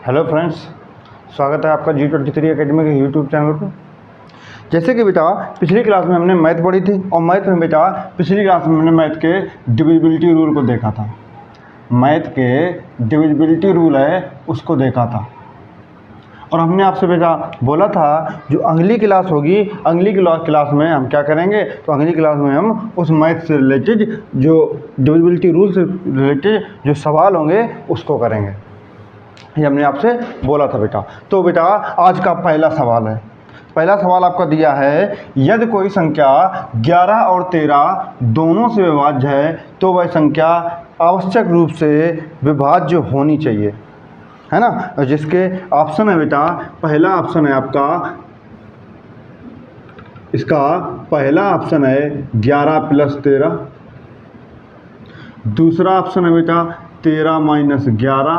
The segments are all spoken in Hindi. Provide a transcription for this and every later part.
हेलो फ्रेंड्स, स्वागत है आपका G23 एकेडमी के यूट्यूब चैनल पर। जैसे कि बेटा पिछली क्लास में हमने मैथ पढ़ी थी और मैथ में बेटा पिछली क्लास में हमने मैथ के डिविजिबिलिटी रूल को देखा था। मैथ के डिविजिबिलिटी रूल है उसको देखा था और हमने आपसे बेटा बोला था जो अगली क्लास होगी, अगली क्लास में हम क्या करेंगे, तो अगली क्लास में हम उस मैथ से रिलेटेड जो डिविजिबिलिटी रूल से रिलेटेड जो सवाल होंगे उसको करेंगे। ये हमने आपसे बोला था बेटा। तो बेटा आज का पहला सवाल है। पहला सवाल आपका दिया है, यदि कोई संख्या 11 और 13 दोनों से विभाज्य है तो वह संख्या आवश्यक रूप से विभाज्य होनी चाहिए, है ना। जिसके ऑप्शन है बेटा, पहला ऑप्शन है आपका, इसका पहला ऑप्शन है 11 + 13, दूसरा ऑप्शन है बेटा 13 - 11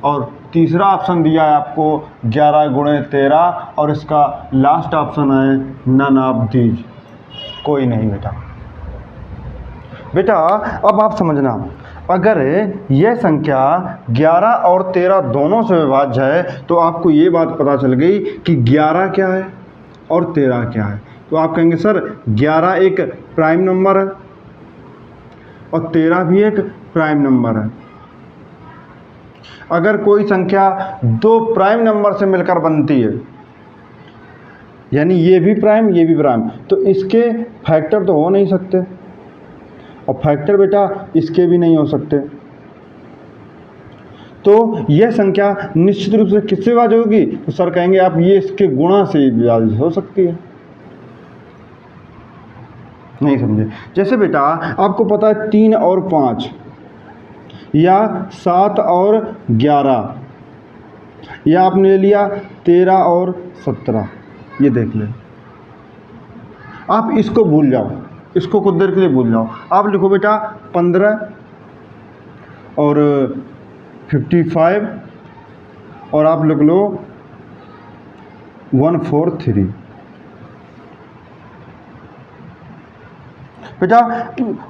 और तीसरा ऑप्शन दिया है आपको 11 × 13 और इसका लास्ट ऑप्शन है नन ऑफ दीज, कोई नहीं बेटा। बेटा अब आप समझना, अगर यह संख्या 11 और 13 दोनों से विभाज्य है तो आपको ये बात पता चल गई कि 11 क्या है और 13 क्या है। तो आप कहेंगे सर 11 एक प्राइम नंबर है और 13 भी एक प्राइम नंबर है। अगर कोई संख्या दो प्राइम नंबर से मिलकर बनती है, यानी ये भी प्राइम ये भी प्राइम, तो इसके फैक्टर तो हो नहीं सकते और फैक्टर बेटा इसके भी नहीं हो सकते। तो यह संख्या निश्चित रूप से किससे विभाज्य होगी, तो सर कहेंगे आप ये इसके गुणा से विभाज्य हो सकती है। नहीं समझे? जैसे बेटा आपको पता है 3 और 5 या 7 और 11 या आपने ले लिया 13 और 17, ये देख ले। आप इसको भूल जाओ, इसको कुछ देर के लिए भूल जाओ। आप लिखो बेटा 15 और 55 और आप लिख लो 143। बेटा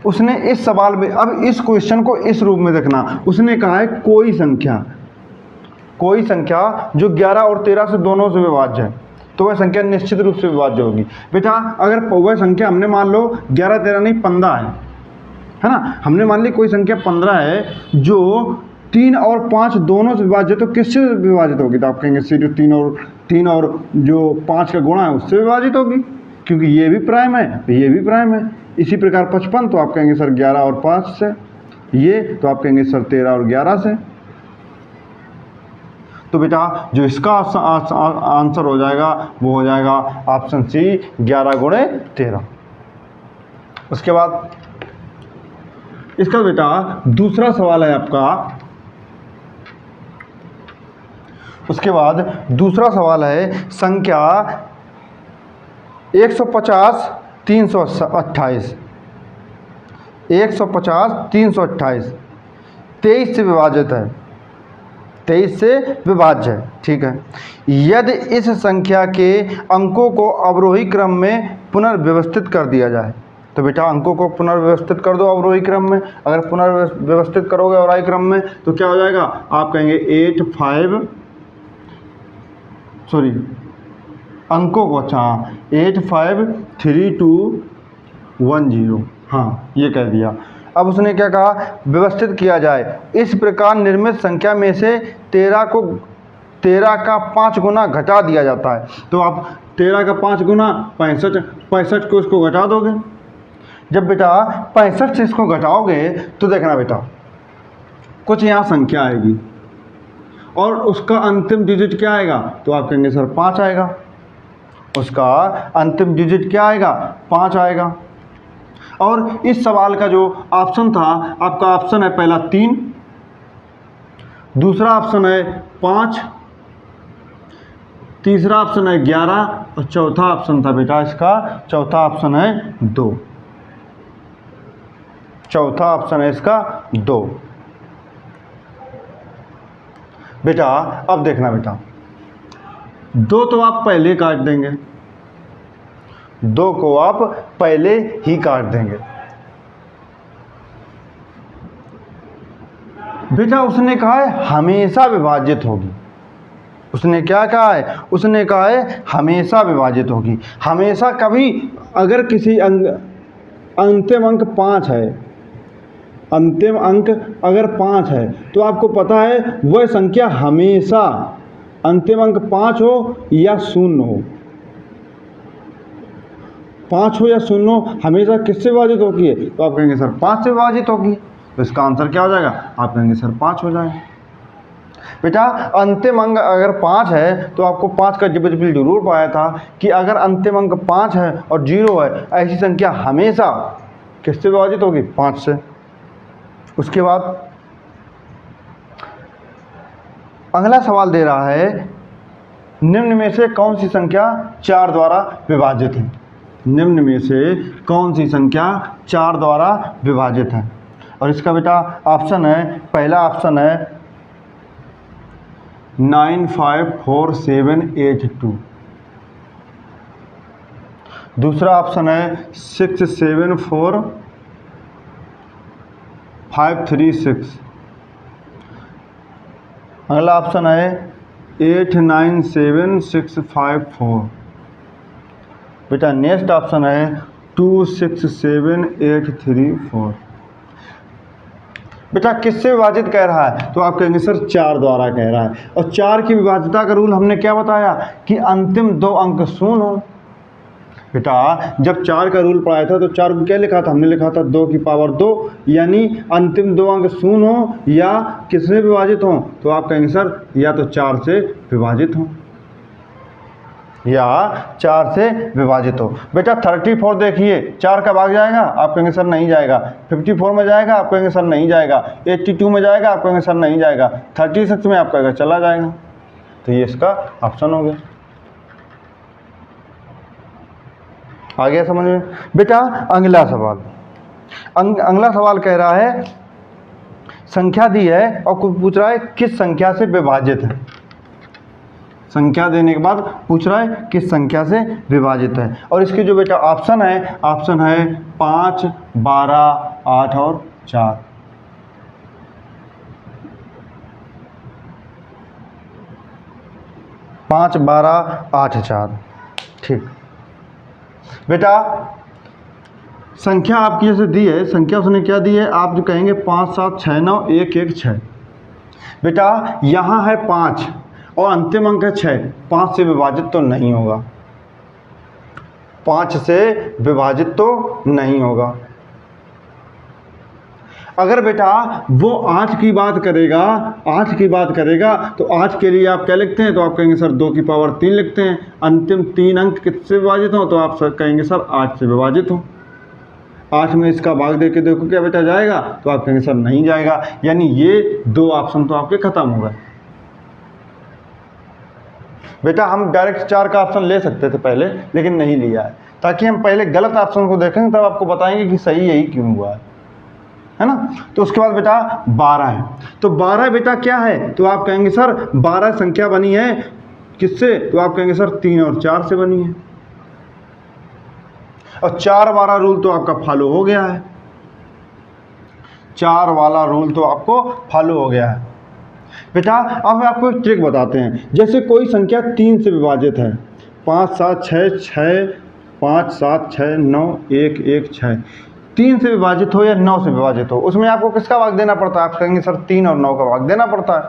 उसने इस सवाल में, अब इस क्वेश्चन को इस रूप में देखना, उसने कहा है कोई संख्या जो 11 और 13 से दोनों से विभाज्य है तो वह संख्या निश्चित रूप से विभाज्य होगी। बेटा अगर वह संख्या हमने मान लो 11 13 नहीं 15 है ना, हमने मान ली कोई संख्या 15 है जो 3 और 5 दोनों से विभाज्य, तो किससे विभाजित होगी, तो आप कहेंगे सिर्फ 3 और जो 5 का गुणा है उससे विभाजित होगी, क्योंकि ये भी प्राइम है ये भी प्राइम है। इसी प्रकार 55, तो आप कहेंगे सर 11 और 5 से, ये तो आप कहेंगे सर 13 और 11 से। तो बेटा जो इसका आंसर हो जाएगा वो हो जाएगा ऑप्शन सी 11 × 13। उसके बाद इसका बेटा दूसरा सवाल है आपका, उसके बाद दूसरा सवाल है संख्या 150 328, 150 328 23 से विभाजित है, 23 से विभाज्य है, ठीक है। यदि इस संख्या के अंकों को अवरोही क्रम में पुनर्व्यवस्थित कर दिया जाए, तो बेटा अंकों को पुनर्व्यवस्थित कर दो अवरोही क्रम में। अगर पुनर्व्यवस्थित करोगे अवरोही क्रम में तो क्या हो जाएगा, आप कहेंगे अंकों को, अच्छा 8 5 3 2 1 0, हाँ ये कह दिया। अब उसने क्या कहा, व्यवस्थित किया जाए। इस प्रकार निर्मित संख्या में से 13 का 5 गुना घटा दिया जाता है। तो आप 13 का 5 गुना 65 को इसको घटा दोगे। जब बेटा 65 से इसको घटाओगे तो देखना बेटा कुछ यहाँ संख्या आएगी और उसका अंतिम डिजिट क्या आएगा, तो आप कहेंगे सर 5 आएगा। उसका अंतिम डिजिट क्या आएगा, 5 आएगा। और इस सवाल का जो ऑप्शन था आपका, ऑप्शन है पहला 3, दूसरा ऑप्शन है 5, तीसरा ऑप्शन है 11 और चौथा ऑप्शन था बेटा इसका, चौथा ऑप्शन है 2, चौथा ऑप्शन है इसका 2। बेटा अब देखना बेटा, 2 तो आप पहले काट देंगे, 2 को आप पहले ही काट देंगे। बेटा उसने कहा है हमेशा विभाजित होगी, उसने क्या कहा है? उसने कहा है हमेशा विभाजित होगी। हमेशा कभी, अगर किसी अंतिम अंक 5 है, अंतिम अंक अगर 5 है तो आपको पता है वह संख्या हमेशा अंतिम अंक 5 हो या 0 हो, 5 हो या 0 हो, हमेशा किससे विभाजित होती है? तो आप कहेंगे सर 5 से विभाजित होगी। तो इसका आंसर क्या हो जाएगा? आप कहेंगे सर 5 हो जाएगा। बेटा अंतिम अंक अगर 5 है तो आपको 5 का डिविजिबल जरूर पाया था कि अगर अंतिम अंक 5 है और 0 है, ऐसी संख्या हमेशा किससे विभाजित होगी? 5 से। उसके बाद अगला सवाल दे रहा है निम्न में से कौन सी संख्या 4 द्वारा विभाजित है? निम्न में से कौन सी संख्या 4 द्वारा विभाजित है? और इसका बेटा ऑप्शन है, पहला ऑप्शन है 95478 दूसरा ऑप्शन है 674536, अगला ऑप्शन है 897654, बेटा नेक्स्ट ऑप्शन है 267834। बेटा किससे विभाजित कह रहा है? तो आप कहेंगे सर 4 द्वारा कह रहा है। और 4 की विभाज्यता का रूल हमने क्या बताया कि अंतिम 2 अंक 0 हो। बेटा जब 4 का रूल पढ़ाया था तो 4 को क्या लिखा था? हमने लिखा था 2 की पावर 2, यानी अंतिम 2 अंक 0 हो या किससे विभाजित हो? तो आप कहेंगे सर या तो 4 से विभाजित हो या 4 से विभाजित हो। बेटा 34 देखिए 4 का भाग जाएगा? आप कहेंगे सर नहीं जाएगा। 54 में जाएगा? आप कहेंगे सर नहीं जाएगा। 82 में जाएगा? आप कहेंगे सर नहीं जाएगा। 36 में आप कहेंगे चला जाएगा। तो ये इसका ऑप्शन हो गया। आ गया समझ में? बेटा अगला सवाल, अगला सवाल कह रहा है संख्या दी है और कुछ पूछ रहा है किस संख्या से विभाजित है। संख्या देने के बाद पूछ रहा है किस संख्या से विभाजित है। और इसके जो बेटा ऑप्शन है 5, 12, 8 और 4। पाँच, 12, 8, 4। ठीक बेटा संख्या आपकी जैसे दी है, संख्या उसने क्या दी है? आप जो कहेंगे 5, 7, 6, 9, 1, 1, 6। बेटा यहाँ है 5 और अंतिम अंक है 6, 5 से विभाजित तो नहीं होगा, 5 से विभाजित तो नहीं होगा। अगर बेटा वो 8 की बात करेगा, 8 की बात करेगा तो 8 के लिए आप क्या लिखते हैं? तो आप कहेंगे सर 2 की पावर 3 लिखते हैं। अंतिम 3 अंक किससे विभाजित हो? तो आप सर कहेंगे सर 8 से विभाजित हो। 8 में इसका भाग दे के देखो क्या बेटा जाएगा? तो आप कहेंगे सर नहीं जाएगा। यानी ये 2 ऑप्शन तो आपके खत्म हो गए। बेटा हम डायरेक्ट 4 का ऑप्शन ले सकते थे पहले, लेकिन नहीं लिया है, ताकि हम पहले गलत ऑप्शन को देखेंगे तब आपको बताएंगे कि सही यही क्यों हुआ है ना। तो उसके बाद बेटा 12 है। तो 12 बेटा क्या है? तो आप कहेंगे सर 12 संख्या बनी है किससे? तो आप कहेंगे सर 3 और 4 से बनी है। और 4 वाला रूल तो आपका फॉलो हो गया है, 4 वाला रूल तो आपको फॉलो हो गया है। बेटा अब आपको एक ट्रिक बताते हैं। जैसे कोई संख्या 3 से विभाजित है, 5, 7, 6, 6, 5, 7, 6, 9, 1, 1, 6, 3 से विभाजित हो या 9 से विभाजित हो, उसमें आपको किसका भाग देना पड़ता है? आप कहेंगे सर 3 और 9 का भाग देना पड़ता है।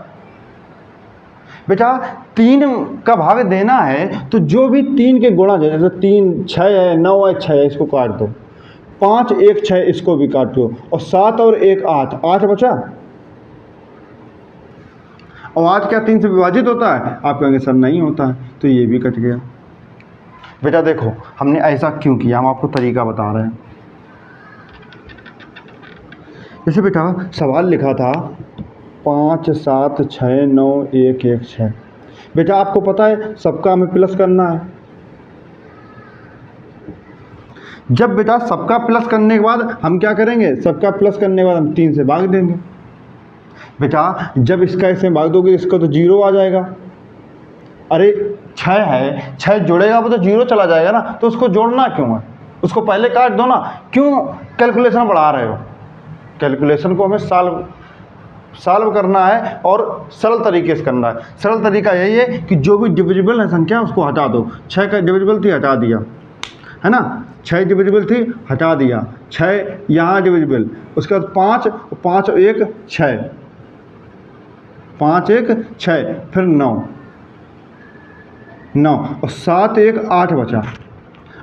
बेटा 3 का भाग देना है तो जो भी 3 के गुणा है, जैसे 3 6 है, 9 है, 6 है, इसको काट दो। 5 1 6 इसको भी काट दो। और 7 और 1 8, 8 बचा। और आज क्या 3 से विभाजित होता है? आप कहेंगे सर नहीं होता है, तो ये भी कट गया। बेटा देखो हमने ऐसा क्यों किया, हम आपको तरीका बता रहे हैं। जैसे बेटा सवाल लिखा था 5 7 6 9 1 1 6। बेटा आपको पता है सबका हमें प्लस करना है। जब बेटा सबका प्लस करने के बाद हम क्या करेंगे? सबका प्लस करने के बाद हम 3 से भाग देंगे। बेटा जब इसका ऐसे भाग दोगे इसका तो 0 आ जाएगा। अरे 6 है, 6 जोड़ेगा वो तो 0 चला जाएगा ना, तो उसको जोड़ना क्यों है? उसको पहले काट दो ना। क्यों कैलकुलेशन बढ़ा रहे हो? कैलकुलेशन को हमें सॉल्व सॉल्व करना है और सरल तरीके से करना है। सरल तरीका यही है कि जो भी डिविजिबल है संख्या उसको हटा दो। 6 का डिविजिबल थी, हटा दिया, है ना, 6 डिविजिबल थी, हटा दिया, 6 यहाँ डिविजिबल, उसके बाद 5, 5 और 1 6, 5 1 6, फिर 9 और 7 1 8 बचा।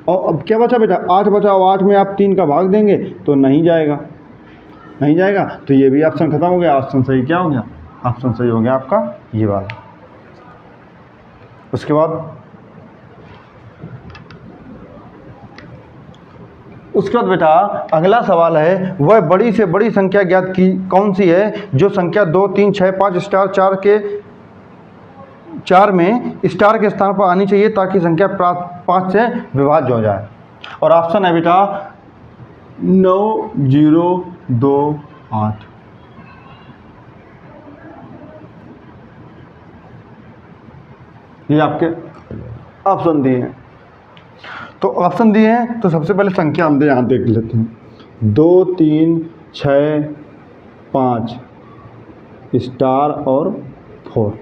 और अब क्या बचा बेटा, 8 बचा, और 8 में आप 3 का भाग देंगे तो नहीं जाएगा, नहीं जाएगा, तो ये भी ऑप्शन खत्म हो गया। ऑप्शन सही क्या हो गया, ऑप्शन सही हो गया आपका ये वाला। उसके बाद बेटा अगला सवाल है, वह बड़ी से बड़ी संख्या ज्ञात की कौन सी है जो संख्या 2 3 6 5 स्टार 4 में स्टार के स्थान पर आनी चाहिए ताकि संख्या 5 से विभाज्य हो जाए। और ऑप्शन है बेटा 9 0 2 8। ये आपके ऑप्शन दिए हैं। तो ऑप्शन दिए हैं तो सबसे पहले संख्या हम यहाँ देख लेते हैं। 2 3 6 5 स्टार और 4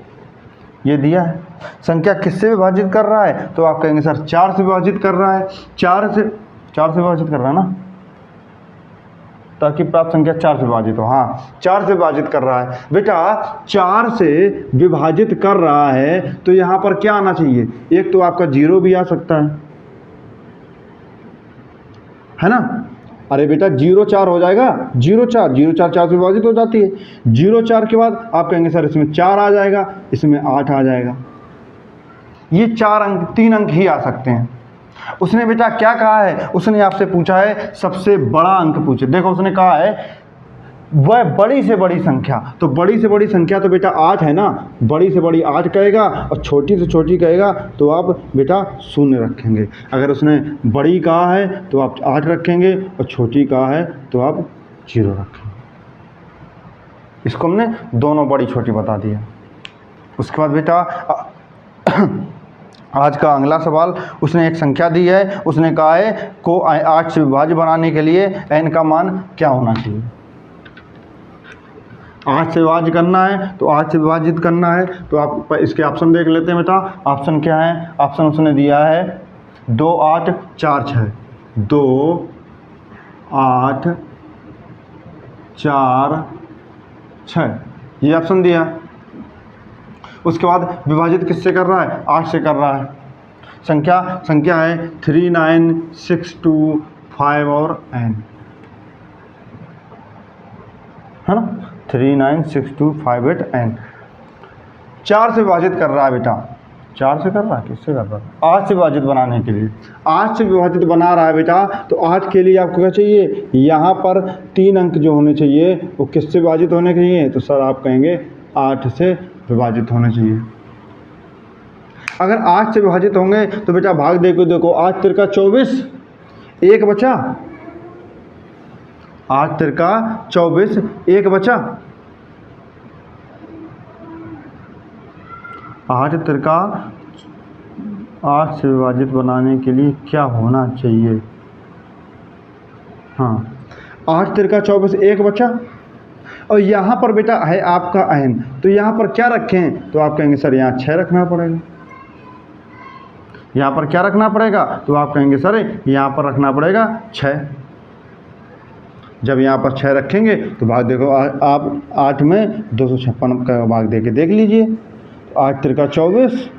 ये दिया है। संख्या किससे विभाजित कर रहा है, तो आप कहेंगे सर 4 से विभाजित कर रहा है। 4 से विभाजित कर रहा है ना, ताकि प्राप्त संख्या 4 से विभाजित हो। हाँ, 4 से विभाजित कर रहा है बेटा। 4 से विभाजित कर रहा है तो यहाँ पर क्या आना चाहिए, एक तो आपका 0 भी आ सकता है ना। अरे बेटा 0 4 हो जाएगा, 0 4 4 से विभाजित हो जाती है। 0 4 के बाद आप कहेंगे सर इसमें 4 आ जाएगा, इसमें 8 आ जाएगा। ये 4 अंक, 3 अंक ही आ सकते हैं। उसने बेटा क्या कहा है, उसने आपसे पूछा है सबसे बड़ा अंक पूछे। देखो उसने कहा है वह बड़ी से बड़ी संख्या, तो बड़ी से बड़ी संख्या तो बेटा 8 है ना। बड़ी से बड़ी 8 कहेगा और छोटी से छोटी कहेगा तो आप बेटा 0 रखेंगे। अगर उसने बड़ी कहा है तो आप 8 रखेंगे और छोटी कहा है तो आप 0 रखेंगे। इसको हमने दोनों बड़ी छोटी बता दिया। उसके बाद बेटा आज का अगला सवाल, उसने एक संख्या दी है, उसने कहा है को 8 से विभाज्य बनाने के लिए n का मान क्या होना चाहिए। 8 से विभाज्य करना है तो 8 से विभाजित करना है तो आप इसके ऑप्शन देख लेते हैं बेटा। ऑप्शन क्या है, ऑप्शन उसने दिया है 2 8 4 6, 2 8 4 6, ये ऑप्शन दिया। उसके बाद विभाजित किससे कर रहा है, 8 से कर रहा है। संख्या है 3 9 6 2 5 और n, है ना, 3 9 6 2 5 8 n। 4 से विभाजित कर रहा है बेटा, 4 से कर रहा है, किससे कर रहा है, 8 से विभाजित बनाने के लिए। 8 से विभाजित बना रहा है बेटा, तो 8 के लिए आपको क्या चाहिए, यहाँ पर 3 अंक जो होने चाहिए वो किससे विभाजित होने चाहिए, तो सर आप कहेंगे 8 से विभाजित होने चाहिए। अगर 8 से विभाजित होंगे तो बेटा भाग देखो 8 तिरका 24, 1 बचा, 8 तिरका 24, 1 बचा। 8 तिरका 8 से विभाजित बनाने के लिए क्या होना चाहिए, हाँ 8 तिरका 24, 1 बचा। और यहाँ पर बेटा है आपका n, तो यहाँ पर क्या रखें, तो आप कहेंगे सर यहाँ 6 रखना पड़ेगा। यहाँ पर क्या रखना पड़ेगा, तो आप कहेंगे सर यहाँ पर रखना पड़ेगा 6। जब यहाँ पर 6 रखेंगे तो भाग देखो आप 8 में 256 का भाग दे के देख लीजिए। 8 तिरका 24,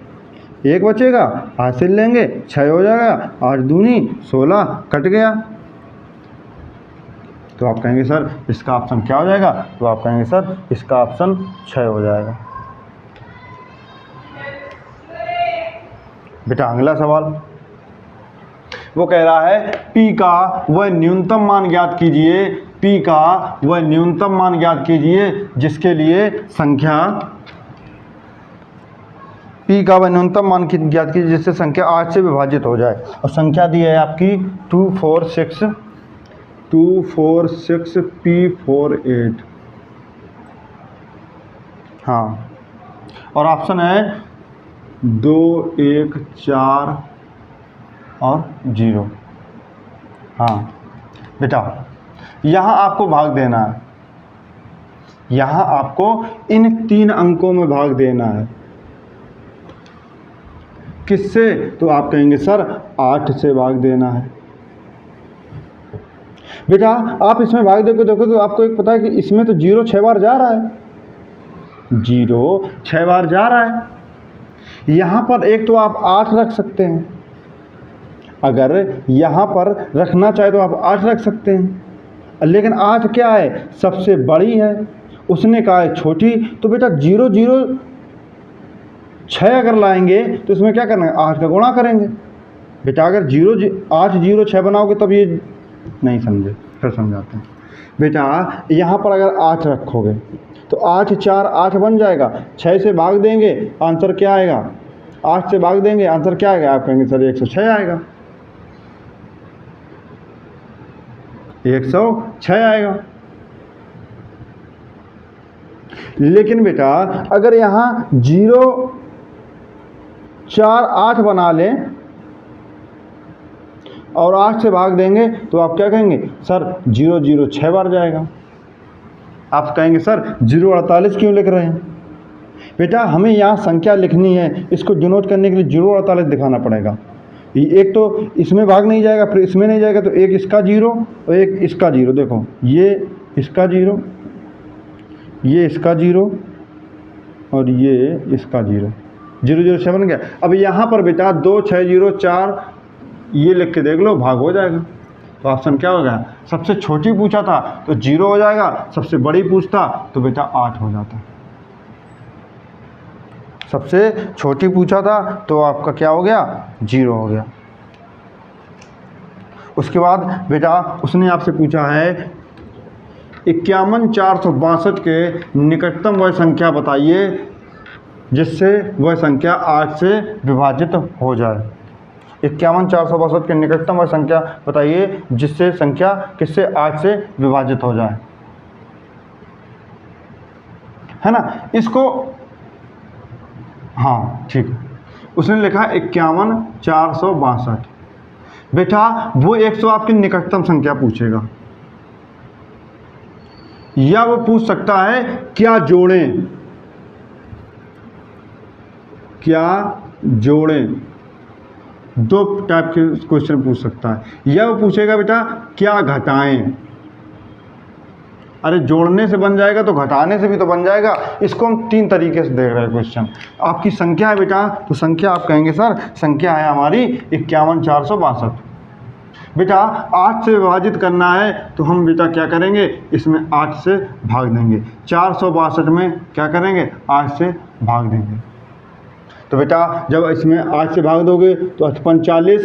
1 बचेगा, हासिल लेंगे 6 हो जाएगा, 8 दूनी 16 कट गया। तो आप कहेंगे सर इसका ऑप्शन क्या हो जाएगा, तो आप कहेंगे सर इसका ऑप्शन 6 हो जाएगा। बेटा अगला सवाल वो कह रहा है p का वह न्यूनतम मान ज्ञात कीजिए, p का वह न्यूनतम मान ज्ञात कीजिए जिसके लिए संख्या p का वह न्यूनतम मान ज्ञात कीजिए जिससे संख्या 8 से विभाजित हो जाए। और संख्या दी है आपकी 2 4 6 p 4 8, हाँ। और ऑप्शन है 2 1 4 और 0, हाँ। बेटा यहाँ आपको भाग देना है, यहाँ आपको इन 3 अंकों में भाग देना है। किससे? तो आप कहेंगे सर 8 से भाग देना है। बेटा आप इसमें भाग देखो तो आपको एक पता है कि इसमें तो 0 6 बार जा रहा है, 0 6 बार जा रहा है। यहाँ पर एक तो आप 8 रख सकते हैं, अगर यहाँ पर रखना चाहे तो आप 8 रख सकते हैं, लेकिन 8 क्या है? सबसे बड़ी है। उसने कहा है छोटी, तो बेटा 0 0 6 अगर लाएंगे तो इसमें क्या करना है? 8 का गुणा करेंगे। बेटा अगर 8 0 6 बनाओगे तब ये नहीं समझे, फिर समझाते हैं। बेटा यहाँ पर अगर 8 रखोगे तो 8 4 8 बन जाएगा, 6 से भाग देंगे आंसर क्या आएगा? 8 से भाग देंगे आंसर क्या आएगा? आप कहेंगे सर 106 आएगा, 106 आएगा। लेकिन बेटा अगर यहाँ 0 4 8 बना लें और 8 से भाग देंगे तो आप क्या कहेंगे? सर 0 0 6 बार जाएगा। आप कहेंगे सर 0 48 क्यों लिख रहे हैं? बेटा हमें यहाँ संख्या लिखनी है, इसको डिनोट करने के लिए 0 48 दिखाना पड़ेगा। एक तो इसमें भाग नहीं जाएगा, फिर इसमें नहीं जाएगा, तो एक इसका 0 और एक इसका 0। देखो ये इसका 0, ये इसका 0 और ये इसका 0, 0 0 6 बन गया। अब यहाँ पर बेटा 2 6 0 4 ये लिख के देख लो, भाग हो जाएगा। तो ऑप्शन क्या हो गया? सबसे छोटी पूछा था तो 0 हो जाएगा, सबसे बड़ी पूछता तो बेटा 8 हो जाता। सबसे छोटी पूछा था तो आपका क्या हो गया? 0 हो गया। उसके बाद बेटा उसने आपसे पूछा है 51 462 के निकटतम वह संख्या बताइए जिससे वह संख्या 8 से विभाजित हो जाए। 51 462 के निकटतम वह संख्या बताइए जिससे संख्या किससे? 8 से विभाजित हो जाए, है ना? इसको हाँ ठीक है। उसने लिखा 51 462। बेटा वो 100 आपकी निकटतम संख्या पूछेगा, या वो पूछ सकता है क्या जोड़ें, क्या जोड़ें। 2 टाइप के क्वेश्चन पूछ सकता है। या वो पूछेगा बेटा क्या घटाएं। अरे जोड़ने से बन जाएगा तो घटाने से भी तो बन जाएगा। इसको हम 3 तरीके से देख रहे हैं क्वेश्चन। आपकी संख्या है बेटा, तो संख्या आप कहेंगे सर संख्या है हमारी 51 462। बेटा 8 से विभाजित करना है तो हम बेटा क्या करेंगे? इसमें 8 से भाग देंगे। 462 में क्या करेंगे? 8 से भाग देंगे। तो बेटा जब इसमें 8 से भाग दोगे तो 55 40,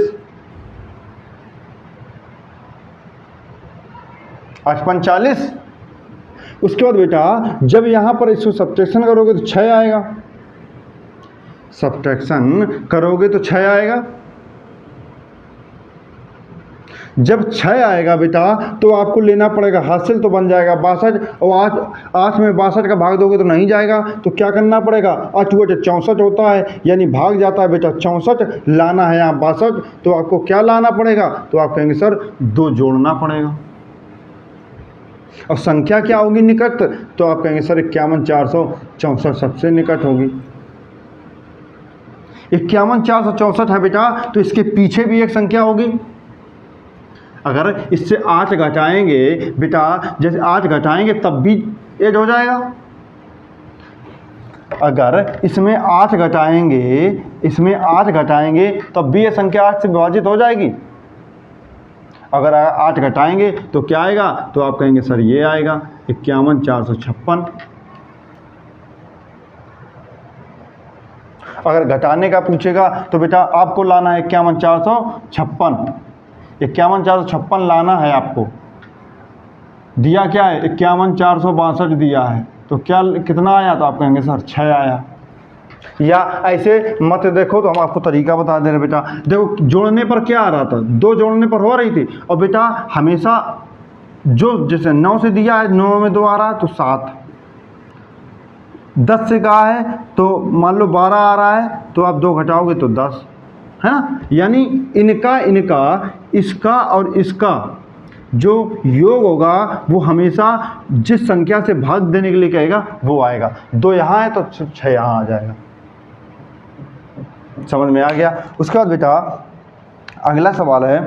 55 40। उसके बाद बेटा जब यहाँ पर इसको सब्ट्रैक्शन करोगे तो 6 आएगा, सब्ट्रैक्शन करोगे तो 6 आएगा। जब 6 आएगा बेटा तो आपको लेना पड़ेगा, हासिल तो बन जाएगा 62, और 8 में 62 का भाग दोगे तो नहीं जाएगा, तो क्या करना पड़ेगा? 8 8 64 होता है, यानी भाग जाता है बेटा 64, लाना है यहाँ 62, तो आपको क्या लाना पड़ेगा? तो आप कहेंगे सर 2 जोड़ना पड़ेगा। और संख्या क्या होगी निकट? तो आप कहेंगे सर 51 464 सबसे निकट होगी। 51 464 है बेटा, तो इसके पीछे भी एक संख्या होगी। अगर इससे 8 घटाएंगे बेटा, जैसे 8 घटाएंगे तब भी ऐड हो जाएगा। अगर इसमें 8 घटाएंगे, इसमें 8 घटाएंगे तब भी ये संख्या 8 से विभाजित हो जाएगी। अगर 8 घटाएंगे तो क्या आएगा? तो आप कहेंगे सर ये आएगा 51 456। अगर घटाने का पूछेगा तो बेटा आपको लाना है 51 456, 51 456 लाना है आपको। दिया क्या है? 51 462 दिया है, तो क्या कितना आया? तो आप कहेंगे सर 6 आया। या ऐसे मत देखो तो हम आपको तरीका बता दे रहे बेटा। देखो जोड़ने पर क्या आ रहा था? 2 जोड़ने पर हो रही थी, और बेटा हमेशा जो जैसे 9 से दिया है 9 में 2 आ रहा है तो 7, 10 से कहा है तो मान लो 12 आ रहा है, तो आप 2 घटाओगे तो 10, है ना? यानी इनका इसका और इसका जो योग होगा वो हमेशा जिस संख्या से भाग देने के लिए कहेगा वो आएगा। 2 यहाँ है तो 6 यहाँ आ जाएगा। समझ में आ गया। उसके बाद बेटा अगला सवाल है,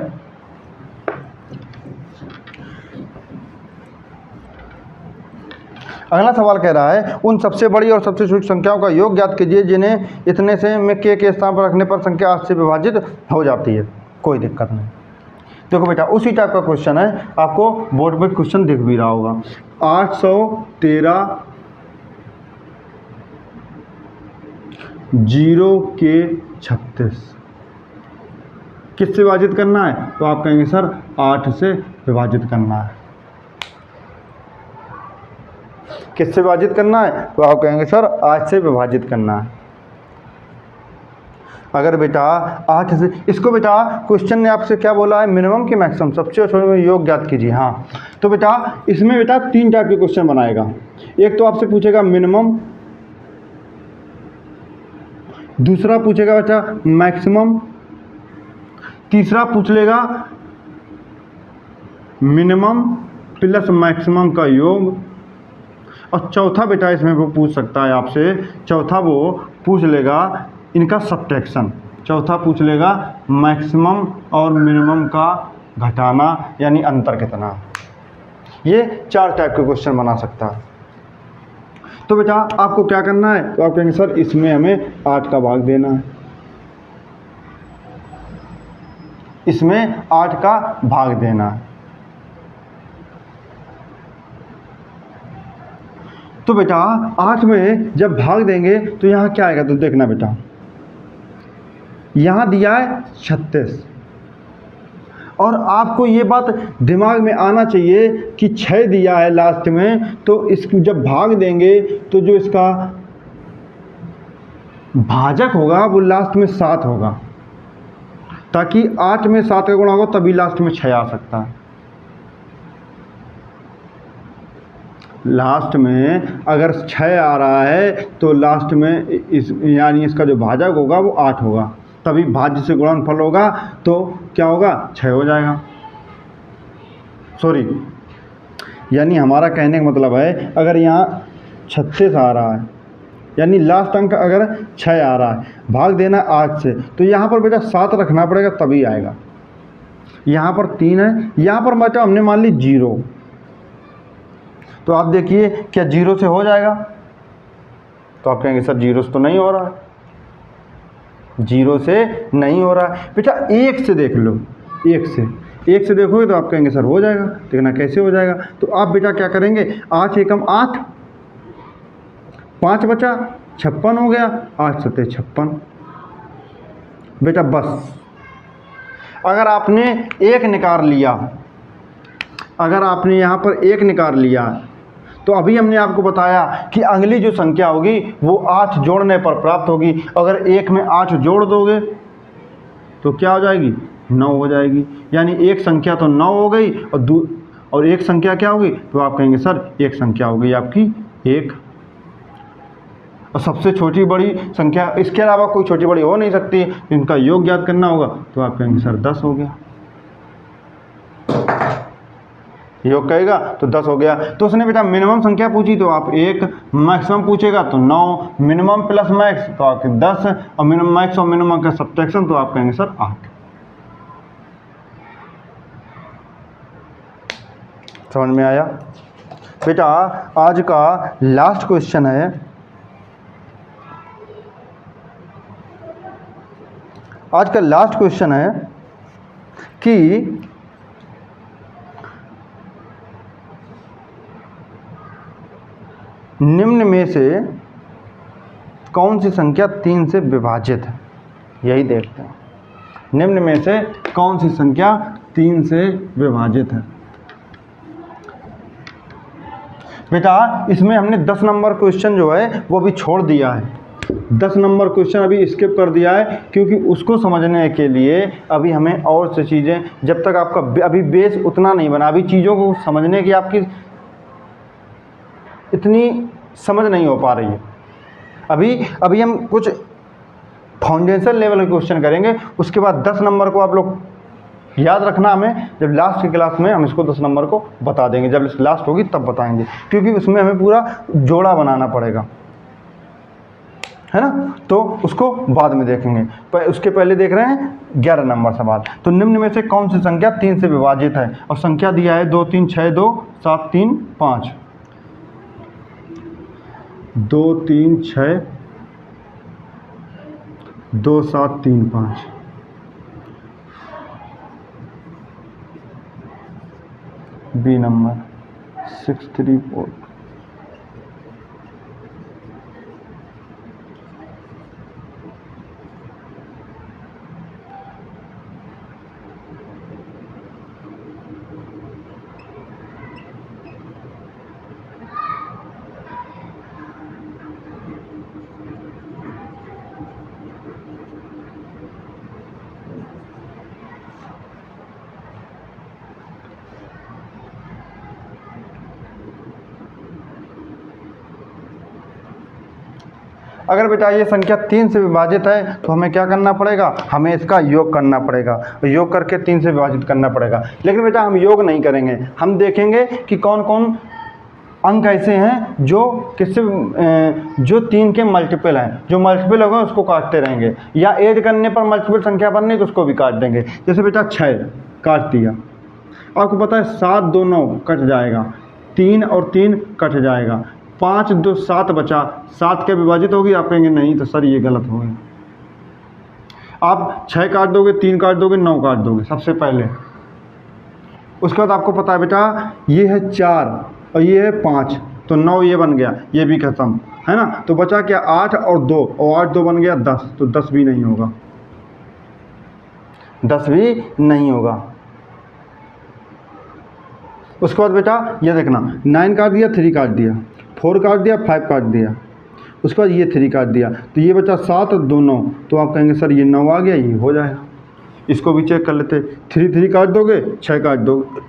अगला सवाल कह रहा है उन सबसे बड़ी और सबसे छोटी संख्याओं का योग ज्ञात कीजिए जिन्हें इतने से में के स्थान पर रखने पर संख्या 8 से विभाजित हो जाती है। कोई दिक्कत नहीं। देखो बेटा उसी टाइप का क्वेश्चन है, आपको बोर्ड पे क्वेश्चन दिख भी रहा होगा। 813 0 के 36 किससे विभाजित करना है? तो आप कहेंगे सर 8 से विभाजित करना है। किससे विभाजित करना है? तो आप कहेंगे सर 8 से विभाजित करना है। अगर बेटा 8 से, इसको बेटा क्वेश्चन ने आपसे क्या बोला है? मिनिमम की मैक्सिमम, सबसे छोटे में योग ज्ञात कीजिए। हाँ, तो बेटा इसमें बेटा 3 टाइप के क्वेश्चन बनाएगा। एक तो आपसे पूछेगा मिनिमम, दूसरा पूछेगा बेटा मैक्सिमम, तीसरा पूछ लेगा मिनिमम प्लस मैक्सिमम का योग, और चौथा बेटा इसमें वो पूछ सकता है आपसे, चौथा वो पूछ लेगा इनका सब्ट्रैक्शन। चौथा पूछ लेगा मैक्सिमम और मिनिमम का घटाना, यानी अंतर कितना। ये 4 टाइप के क्वेश्चन बना सकता है। तो बेटा आपको क्या करना है? तो आप कहेंगे सर इसमें हमें 8 का भाग देना है, इसमें 8 का भाग देना है। तो बेटा 8 में जब भाग देंगे तो यहाँ क्या आएगा? तो देखना बेटा यहाँ दिया है 36, और आपको ये बात दिमाग में आना चाहिए कि 6 दिया है लास्ट में, तो इसको जब भाग देंगे तो जो इसका भाजक होगा वो लास्ट में 7 होगा, ताकि 8 में 7 का गुणा होगा तभी लास्ट में 6 आ सकता है। लास्ट में अगर 6 आ रहा है तो लास्ट में इस यानी इसका जो भाजक होगा वो 8 होगा, तभी भाज्य से गुणनफल होगा तो क्या होगा? 6 हो जाएगा। सॉरी, यानी हमारा कहने का मतलब है अगर यहाँ 36 आ रहा है, यानी लास्ट अंक अगर 6 आ रहा है, भाग देना 8 से, तो यहाँ पर बेटा 7 रखना पड़ेगा तभी आएगा। यहाँ पर 3 है, यहाँ पर बेटा हमने मान ली 0, तो आप देखिए क्या 0 से हो जाएगा? तो आप कहेंगे सर 0 से तो नहीं हो रहा है, 0 से नहीं हो रहा है। बेटा 1 से देख लो, 1 से देखोगे तो आप कहेंगे सर हो जाएगा। देखना कैसे हो जाएगा। तो आप बेटा क्या करेंगे? 8 एकम 8, 5 बचा 56 हो गया, 8 सत्ते 56 बेटा बस। अगर आपने 1 निकाल लिया, अगर आपने यहाँ पर 1 निकाल लिया, तो अभी हमने आपको बताया कि अगली जो संख्या होगी वो 8 जोड़ने पर प्राप्त होगी। अगर 1 में 8 जोड़ दोगे तो क्या हो जाएगी? 9 हो जाएगी। यानी एक संख्या तो 9 हो गई, और एक संख्या क्या होगी? तो आप कहेंगे सर एक संख्या हो गई आपकी 1। और सबसे छोटी बड़ी संख्या, इसके अलावा कोई छोटी बड़ी हो नहीं सकती, इनका योग ज्ञात करना होगा, तो आप कहेंगे सर 10 हो गया। योग कहेगा तो 10 हो गया। तो उसने बेटा मिनिमम संख्या पूछी तो आप 1, मैक्सिमम पूछेगा तो 9, मिनिमम प्लस मैक्स तो आपके 10, और मिनिमम मैक्स और मिनिमम का सब्ट्रैक्शन तो आप कहेंगे सर 8। समझ में आया? बेटा आज का लास्ट क्वेश्चन है, आज का लास्ट क्वेश्चन है कि निम्न में से कौन सी संख्या 3 से विभाजित है? यही देखते हैं। निम्न में से कौन सी संख्या 3 से विभाजित है? बेटा इसमें हमने 10 नंबर क्वेश्चन जो है वो अभी छोड़ दिया है। 10 नंबर क्वेश्चन अभी स्किप कर दिया है, क्योंकि उसको समझने के लिए अभी हमें और से चीज़ें, जब तक आपका अभी बेस उतना नहीं बना, अभी चीज़ों को समझने की आपकी इतनी समझ नहीं हो पा रही है। अभी हम कुछ फाउंडेशन लेवल के क्वेश्चन करेंगे, उसके बाद 10 नंबर को आप लोग याद रखना हमें, जब लास्ट की क्लास में हम इसको 10 नंबर को बता देंगे, जब लास्ट होगी तब बताएंगे, क्योंकि उसमें हमें पूरा जोड़ा बनाना पड़ेगा, है ना। तो उसको बाद में देखेंगे। उसके पहले देख रहे हैं 11 नंबर सवाल। तो निम्न में से कौन सी संख्या 3 से विभाजित है, और संख्या दिया है 2 3 6 2 7 3 5। 2 3 6 2 7 3 5। B number 6 3 4। अगर बेटा ये संख्या 3 से विभाजित है तो हमें क्या करना पड़ेगा, हमें इसका योग करना पड़ेगा, योग करके 3 से विभाजित करना पड़ेगा। लेकिन बेटा हम योग नहीं करेंगे, हम देखेंगे कि कौन कौन अंक ऐसे हैं जो किससे जो 3 के मल्टीपल हैं, जो मल्टीपल होगा उसको काटते रहेंगे, या ऐड करने पर मल्टीपल संख्या बननी तो उसको भी काट देंगे। जैसे बेटा 6 काट दिया, आपको पता है 7 2 9 कट जाएगा, 3 और 3 कट जाएगा, 5 2 7 बचा, 7 के विभाजित होगी, आप कहेंगे नहीं तो सर ये गलत हो गया। आप 6 काट दोगे, 3 काट दोगे, 9 काट दोगे सबसे पहले। उसके बाद आपको पता है बेटा ये है 4 और ये है 5, तो 9 ये बन गया, ये भी खत्म, है ना। तो बचा क्या 8 और 2, और 8 2 बन गया 10, तो 10 भी नहीं होगा, 10 भी नहीं होगा। उसके बाद बेटा ये देखना 9 काट दिया, 3 काट दिया, 4 काट दिया, 5 काट दिया, उसके बाद ये 3 काट दिया, तो ये बचा 7 और 2 9, तो आप कहेंगे सर ये 9 आ गया, ये हो जाएगा। इसको भी चेक कर लेते, 3 3 काट दोगे, 6 काट दोगे,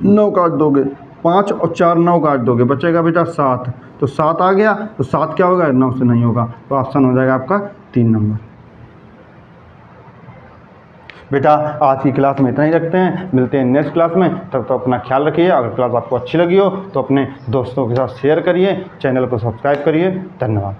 9 काट दोगे, 5 और 4 9 काट दोगे, बचेगा बेटा 7, तो 7 आ गया, तो 7 क्या होगा, 9 से नहीं होगा, तो ऑप्शन हो जाएगा आपका 3 नंबर। बेटा आज की क्लास में इतना ही रखते हैं, मिलते हैं नेक्स्ट क्लास में, तब तो अपना ख्याल रखिए। अगर क्लास आपको अच्छी लगी हो तो अपने दोस्तों के साथ शेयर करिए, चैनल को सब्सक्राइब करिए। धन्यवाद।